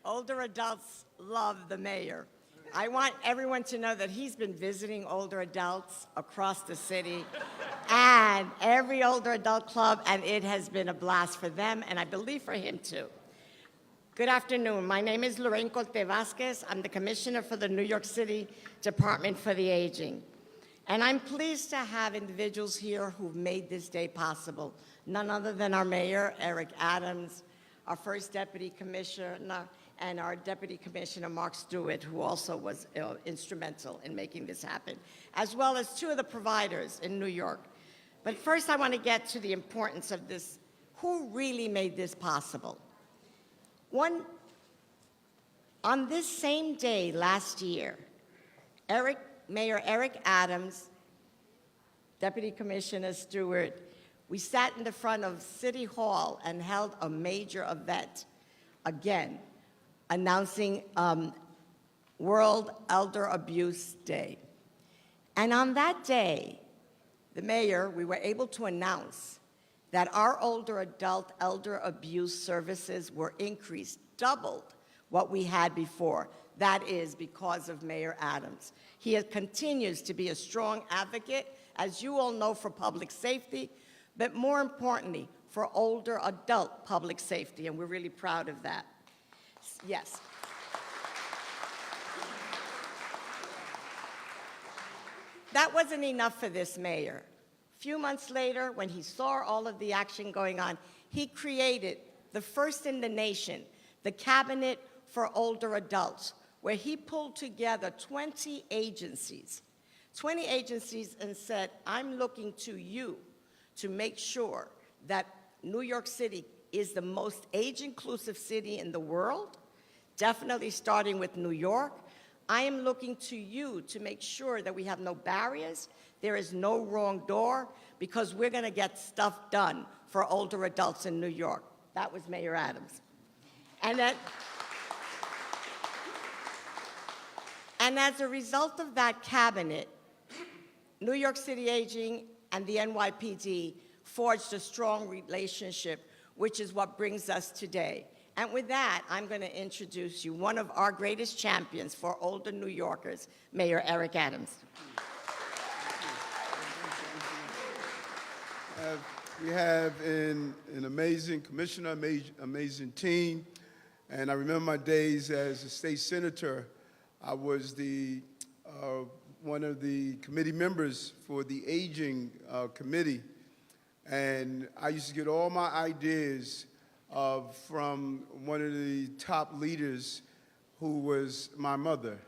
Older adults love the mayor. I want everyone to know that he's been visiting older adults across the city and every older adult club, and it has been a blast for them, and I believe for him too. Good afternoon. My name is Lorraine Colte Vasquez. I'm the Commissioner for the New York City Department for the Aging. And I'm pleased to have individuals here who've made this day possible. None other than our Mayor, Eric Adams, our first Deputy Commissioner, and our Deputy Commissioner, Mark Stewart, who also was instrumental in making this happen, as well as two of the providers in New York. But first, I want to get to the importance of this. Who really made this possible? On this same day last year, Mayor Eric Adams, Deputy Commissioner Stewart, we sat in the front of City Hall and held a major event, again, announcing World Elder Abuse Day. And on that day, the mayor, we were able to announce that our older adult elder abuse services were increased, doubled what we had before. That is because of Mayor Adams. He continues to be a strong advocate, as you all know, for public safety, but more importantly, for older adult public safety, and we're really proud of that. Yes. That wasn't enough for this mayor. A few months later, when he saw all of the action going on, he created the first in the nation, the Cabinet for Older Adults, where he pulled together 20 agencies and said, I'm looking to you to make sure that New York City is the most age-inclusive city in the world, definitely starting with New York. I am looking to you to make sure that we have no barriers, there is no wrong door, because we're going to get stuff done for older adults in New York. That was Mayor Adams. And as a result of that cabinet, New York City Aging and the NYPD forged a strong relationship, which is what brings us today. And with that, I'm going to introduce you one of our greatest champions for older New Yorkers, Mayor Eric Adams. We have an amazing commissioner, amazing team, and I remember my days as a state senator. I was one of the committee members for the aging committee, and I used to get all my ideas from one of the top leaders who was my mother.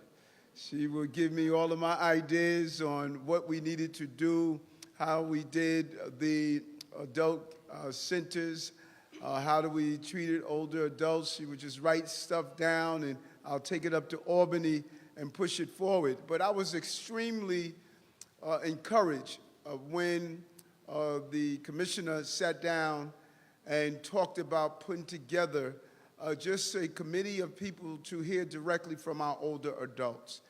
She would give me all of my ideas on what we needed to do, how we did the adult centers, how do we treated older adults. She would just write stuff down, and I'll take it up to Albany and push it forward. But I was extremely encouraged when the commissioner sat down and talked about putting together just a committee of people to hear directly from our older adults.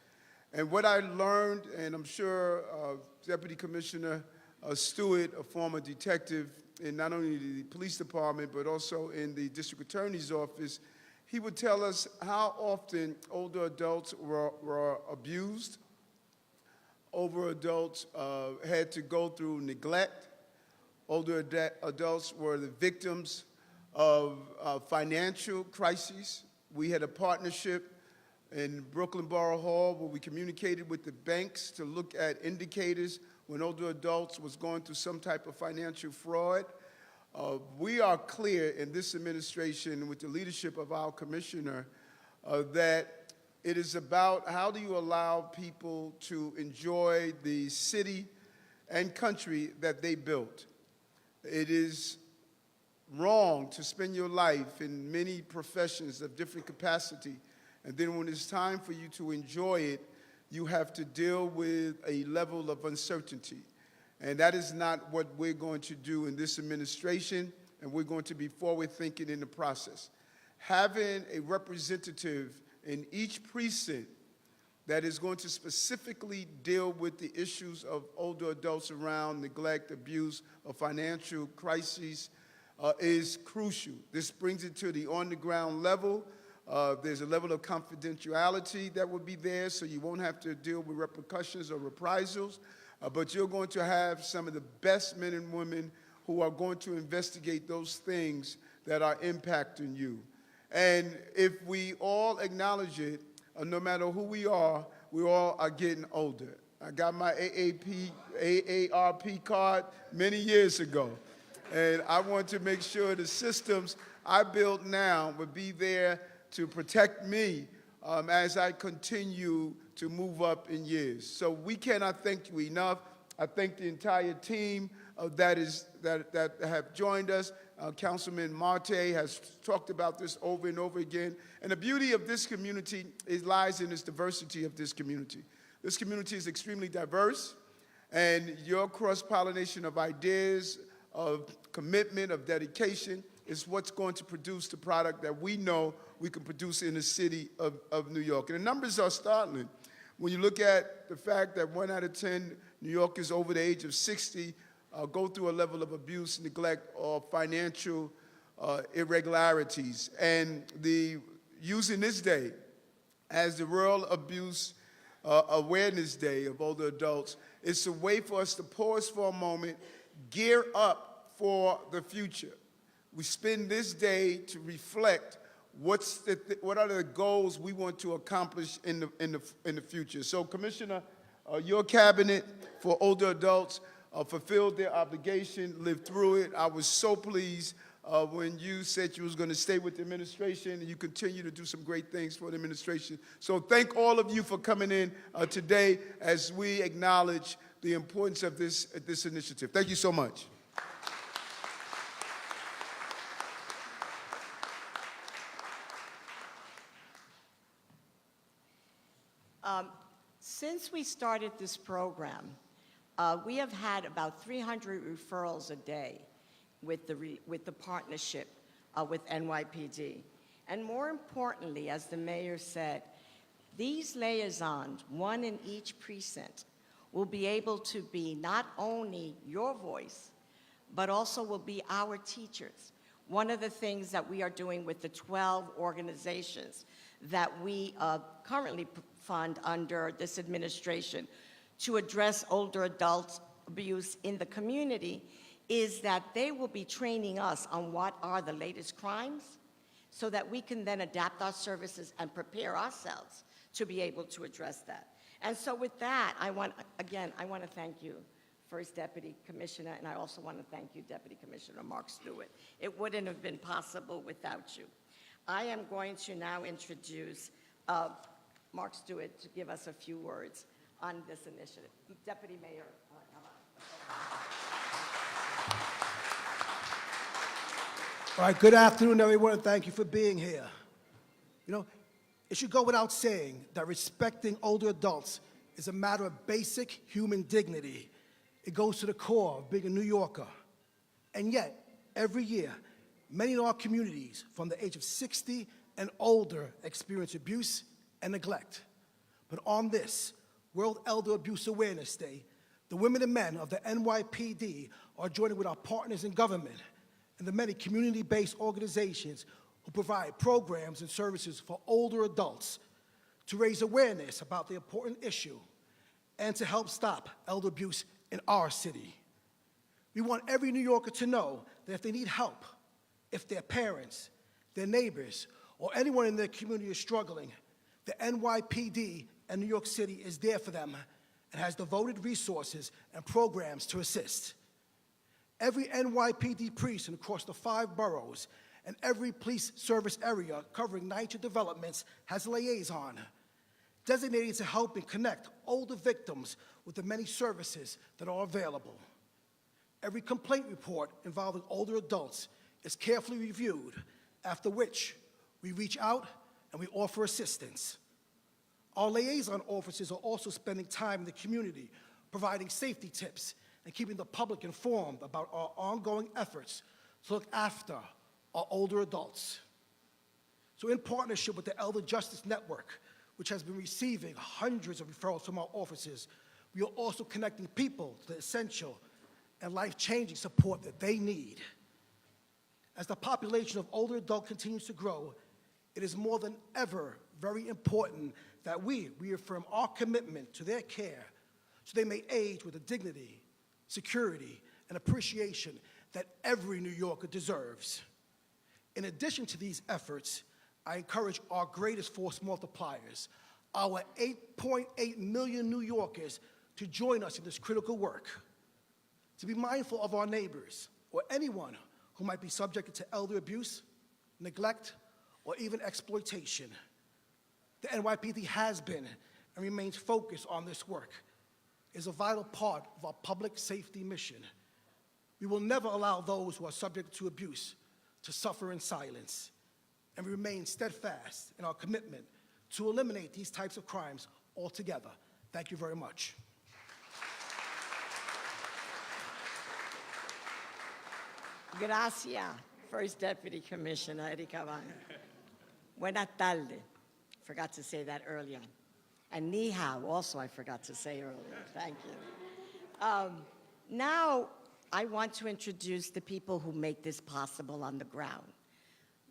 And what I learned, and I'm sure Deputy Commissioner Stewart, a former detective in not only the police department, but also in the district attorney's office, he would tell us how often older adults were abused. Older adults had to go through neglect. Older adults were the victims of financial crises. We had a partnership in Brooklyn Borough Hall where we communicated with the banks to look at indicators when older adults was going through some type of financial fraud. We are clear in this administration with the leadership of our commissioner that it is about how do you allow people to enjoy the city and country that they built. It is wrong to spend your life in many professions of different capacity, and then when it's time for you to enjoy it, you have to deal with a level of uncertainty. And that is not what we're going to do in this administration, and we're going to be forward-thinking in the process. Having a representative in each precinct that is going to specifically deal with the issues of older adults around neglect, abuse, or financial crises is crucial. This brings it to the on-the-ground level. There's a level of confidentiality that will be there, so you won't have to deal with repercussions or reprisals. But you're going to have some of the best men and women who are going to investigate those things that are impacting you. And if we all acknowledge it, no matter who we all are getting older. I got my AARP card many years ago. And I want to make sure the systems I build now will be there to protect me as I continue to move up in years. So we cannot thank you enough. I thank the entire team that have joined us. Councilman Marte has talked about this over and over again. And the beauty of this community lies in its diversity of this community. This community is extremely diverse, and your cross-pollination of ideas, of commitment, of dedication is what's going to produce the product that we know we can produce in the city of New York. And the numbers are startling. When you look at the fact that 1 out of 10 New Yorkers over the age of 60 go through a level of abuse, neglect, or financial irregularities. And using this day as the World Abuse Awareness Day of older adults, it's a way for us to pause for a moment, gear up for the future. We spend this day to reflect what are the goals we want to accomplish in the future. So, Commissioner, your cabinet for older adults fulfilled their obligation, lived through it. I was so pleased when you said you was going to stay with the administration, and you continue to do some great things for the administration. So thank all of you for coming in today as we acknowledge the importance of this initiative. Thank you so much. Since we started this program, we have had about 300 referrals a day with the partnership with NYPD. And more importantly, as the mayor said, these liaisons, one in each precinct, will be able to be not only your voice, but also will be our teachers. One of the things that we are doing with the 12 organizations that we currently fund under this administration to address older adult abuse in the community is that they will be training us on what are the latest crimes so that we can then adapt our services and prepare ourselves to be able to address that. And so with that, I want to thank you, First Deputy Commissioner, and I also want to thank you, Deputy Commissioner Mark Stewart. It wouldn't have been possible without you. I am going to now introduce Mark Stewart to give us a few words on this initiative. Deputy Mayor, come on. All right, good afternoon, everyone, and thank you for being here. You know, it should go without saying that respecting older adults is a matter of basic human dignity. It goes to the core of being a New Yorker. And yet, every year, many in our communities from the age of 60 and older experience abuse and neglect. But on this World Elder Abuse Awareness Day, the women and men of the NYPD are joining with our partners in government and the many community-based organizations who provide programs and services for older adults to raise awareness about the important issue and to help stop elder abuse in our city. We want every New Yorker to know that if they need help, if their parents, their neighbors, or anyone in their community is struggling, the NYPD and New York City is there for them and has devoted resources and programs to assist. Every NYPD precinct across the 5 boroughs and every police service area covering 90 developments has a liaison designated to help and connect older victims with the many services that are available. Every complaint report involving older adults is carefully reviewed, after which we reach out and we offer assistance. Our liaison officers are also spending time in the community, providing safety tips and keeping the public informed about our ongoing efforts to look after our older adults. So in partnership with the Elder Justice Network, which has been receiving hundreds of referrals from our offices, we are also connecting people to the essential and life-changing support that they need. As the population of older adults continues to grow, It is more than ever very important that we reaffirm our commitment to their care so they may age with the dignity, security, and appreciation that every New Yorker deserves. In addition to these efforts, I encourage our greatest force multipliers, our 8.8 million New Yorkers, to join us in this critical work, to be mindful of our neighbors or anyone who might be subjected to elder abuse, neglect, or even exploitation. The NYPD has been and remains focused on this work. It is a vital part of our public safety mission. We will never allow those who are subject to abuse to suffer in silence, and we remain steadfast in our commitment to eliminate these types of crimes altogether. Thank you very much. Gracias, First Deputy Commissioner Erika Vanga. Buenas tardes. Forgot to say that earlier. And ni hao, also I forgot to say earlier. Thank you. Now, I want to introduce the people who make this possible on the ground.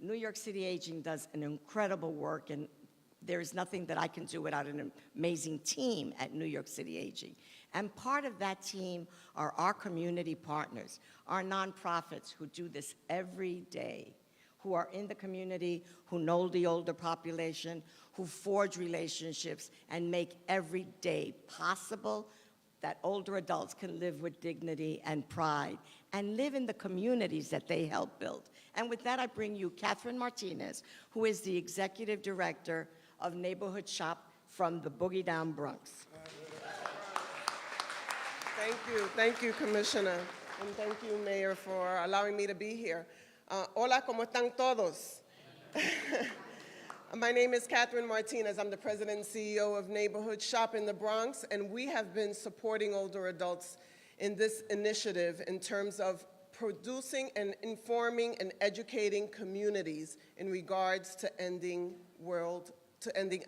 New York City Aging does an incredible work, and there is nothing that I can do without an amazing team at New York City Aging. And part of that team are our community partners, our nonprofits who do this every day, who are in the community, who know the older population, who forge relationships and make every day possible that older adults can live with dignity and pride and live in the communities that they help build. And with that, I bring you Catherine Martinez, who is the Executive Director of Neighborhood Shop from the Boogie Down Bronx. Thank you, Commissioner, and thank you, Mayor, for allowing me to be here. Hola, ¿cómo están todos? My name is Catherine Martinez. I'm the President and CEO of Neighborhood Shop in the Bronx, and we have been supporting older adults in this initiative in terms of producing and informing and educating communities in regards to ending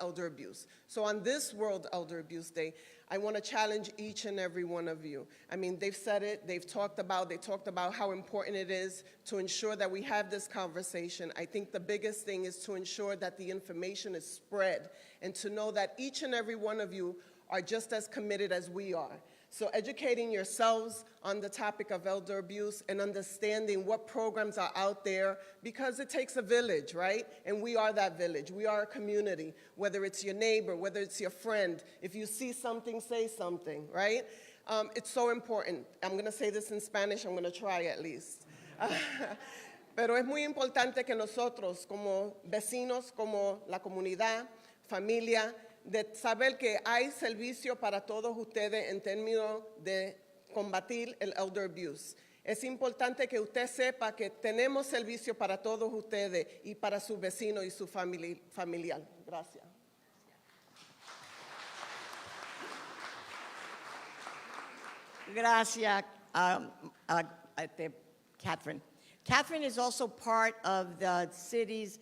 elder abuse. So on this World Elder Abuse Day, I want to challenge each and every one of you. I mean, they've said it, they talked about how important it is to ensure that we have this conversation. I think the biggest thing is to ensure that the information is spread and to know that each and every one of you are just as committed as we are. So educating yourselves on the topic of elder abuse and understanding what programs are out there, because it takes a village, right? And we are that village. We are a community, whether it's your neighbor, whether it's your friend. If you see something, say something, right? It's so important. I'm going to say this in Spanish. I'm going to try at least. Pero es muy importante que nosotros, como vecinos, como la comunidad, familia, de saber que hay servicio para todos ustedes en términos de combatir el elder abuse. Es importante que usted sepa que tenemos servicio para todos ustedes y para sus vecinos y su familiar. Gracias. Gracias, Catherine. Catherine is also part of the city's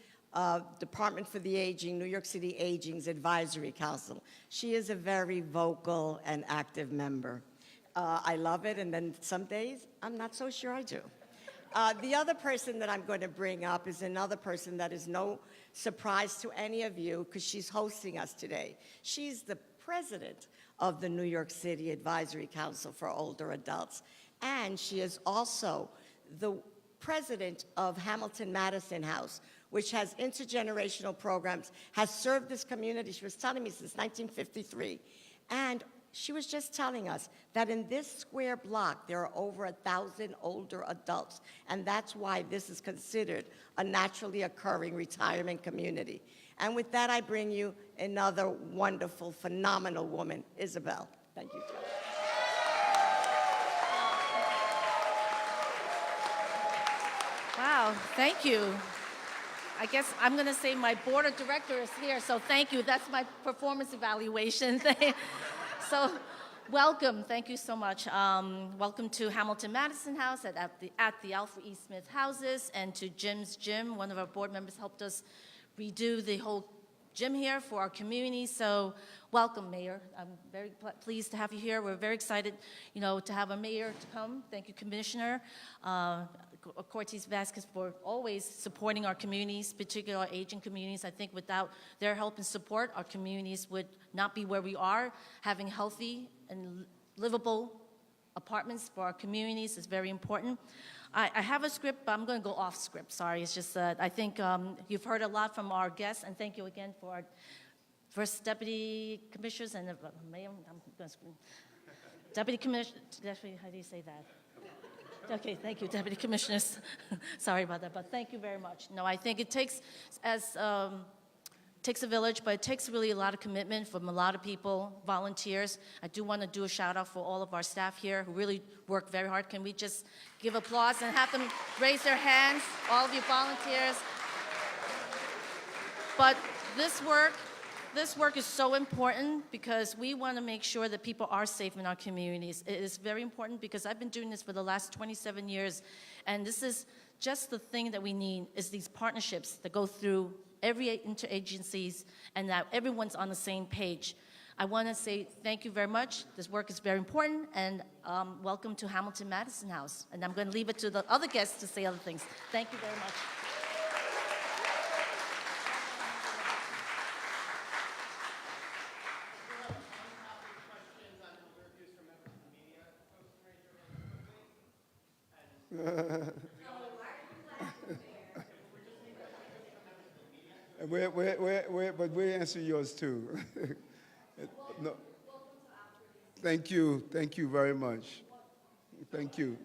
Department for the Aging, New York City Aging's Advisory Council. She is a very vocal and active member. I love it, and then some days, I'm not so sure I do. The other person that I'm going to bring up is another person that is no surprise to any of you because she's hosting us today. She's the president of the New York City Advisory Council for Older Adults, and she is also the president of Hamilton Madison House, which has intergenerational programs, has served this community, she was telling me, since 1953. And she was just telling us that in this square block, there are over 1,000 older adults, and that's why this is considered a naturally occurring retirement community. And with that, I bring you another wonderful, phenomenal woman, Isabel. Thank you, Joe. Wow, thank you. I guess I'm going to say my board of directors is here, so thank you. That's my performance evaluation. So welcome. Thank you so much. Welcome to Hamilton Madison House at the Alfred E. Smith Houses, and to Jim's Gym. One of our board members helped us redo the whole gym here for our community. So welcome, Mayor. I'm very pleased to have you here. We're very excited, to have a mayor to come. Thank you, Commissioner. Cortez Vasquez for always supporting our communities, particularly our Asian communities. I think without their help and support, our communities would not be where we are. Having healthy and livable apartments for our communities is very important. I have a script, but I'm going to go off script. Sorry, it's just that I think you've heard a lot from our guests, and thank you again for our first deputy commissioners and mayor. I'm going to scream. Deputy commissioner. How do you say that? Okay, thank you, deputy commissioners. Sorry about that, but thank you very much. No, I think it takes takes a village, but it takes really a lot of commitment from a lot of people, volunteers. I do want to do a shout out for all of our staff here who really work very hard. Can we just give applause and have them raise their hands, all of you volunteers? But this work is so important because we want to make sure that people are safe in our communities. It is very important because I've been doing this for the last 27 years, and this is just the thing that we need is these partnerships that go through every interagencies and that everyone's on the same page. I want to say thank you very much. This work is very important, and welcome to Hamilton Madison House. And I'm going to leave it to the other guests to say other things. Thank you very much. But we'll answer yours too. No. Thank you very much. Thank you.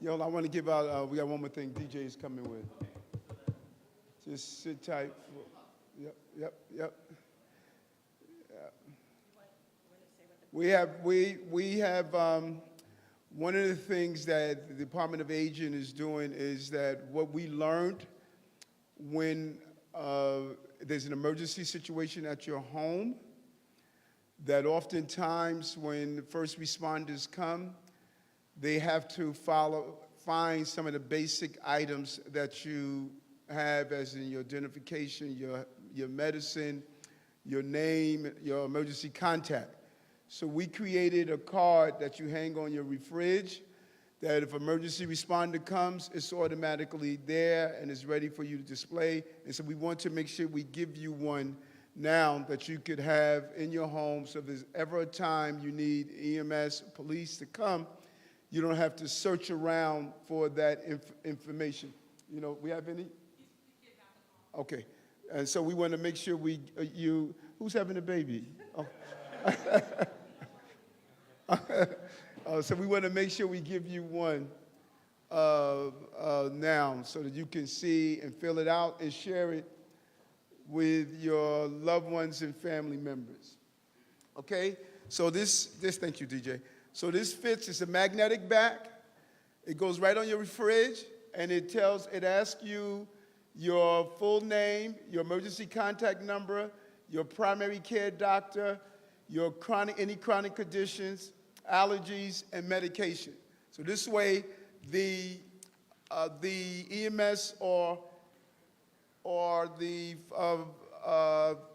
Yo, I want to give out, we got one more thing DJ is coming with. Just sit tight. Yep. We have one of the things that the Department of Aging is doing is that what we learned when there's an emergency situation at your home, that oftentimes when the first responders come, they have to find some of the basic items that you have, as in your identification, your medicine, your name, your emergency contact. So we created a card that you hang on your fridge that if emergency responder comes, it's automatically there and is ready for you to display. And so we want to make sure we give you one now that you could have in your home, so if there's ever a time you need EMS, police to come, you don't have to search around for that information. You know, we have any? Okay. And so we want to make sure who's having a baby? Oh. So we want to make sure we give you one now so that you can see and fill it out and share it with your loved ones and family members. Okay? So this thank you, DJ. So this fits, it's a magnetic back. It goes right on your fridge, and it asks you your full name, your emergency contact number, your primary care doctor, your any chronic conditions, allergies, and medication. So this way, the EMS or the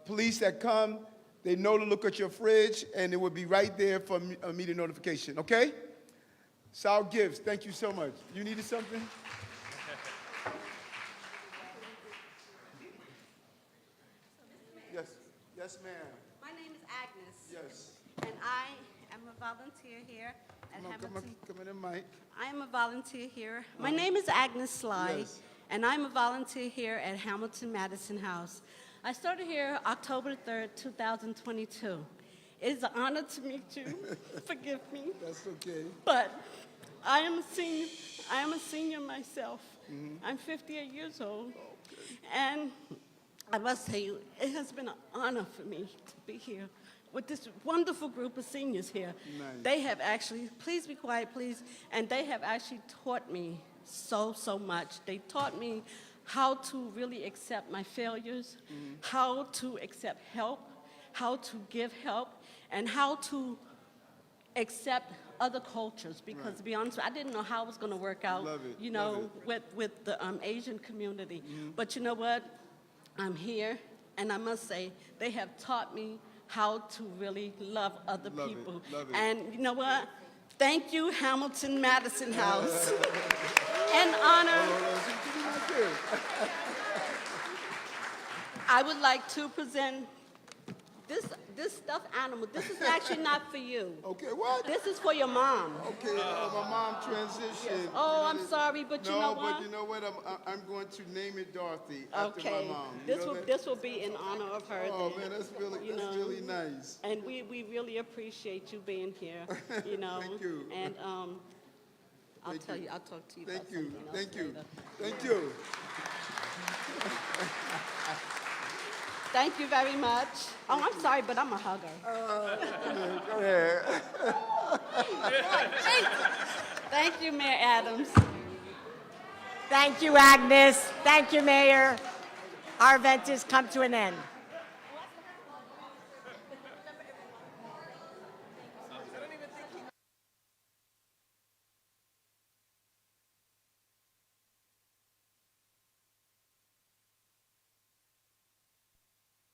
police that come, they know to look at your fridge, and it will be right there for immediate notification, okay? Sal Gibbs, thank you so much. You needed something? Yes, ma'am. My name is Agnes. Yes. And I am a volunteer here at Hamilton. Come in the mic. I am a volunteer here. My name is Agnes Sly, Yes. and I'm a volunteer here at Hamilton Madison House. I started here October 3rd, 2022. It is an honor to meet you. Forgive me. That's okay. But I am a senior myself. I'm 58 years old. And I must tell you, it has been an honor for me to be here with this wonderful group of seniors here. Nice. They have actually, please be quiet, please, and they have actually taught me so much. They taught me how to really accept my failures, how to accept help, how to give help, and how to accept other cultures, because Right. to be honest, I didn't know how it was going to work out, Love it, you love know, with the Asian community. But you know what? I'm here, and I must say, they have taught me how to really love other Love it, people. love it. And you know what? Thank you, Hamilton Madison House. in honor, I would like to present this stuffed animal. This is actually not for you. Okay, what? This is for your mom. Okay, my mom transitioned. Oh, I'm sorry, but you know what? No, but you know what? I'm going to name it Dorothy after my Okay, mom. You know that? this will be in honor of her. Oh then, man, that's you know. really nice. And we really appreciate you being here, you know. Thank you. And I'll Thank tell you. you, I'll talk to you Thank about you. something else Thank you. later. Thank you. Thank you very much. Oh, I'm sorry, but I'm a hugger. Go ahead. Thank you, Mayor Adams. Thank you, Agnes. Thank you, Mayor. Our event has come to an end.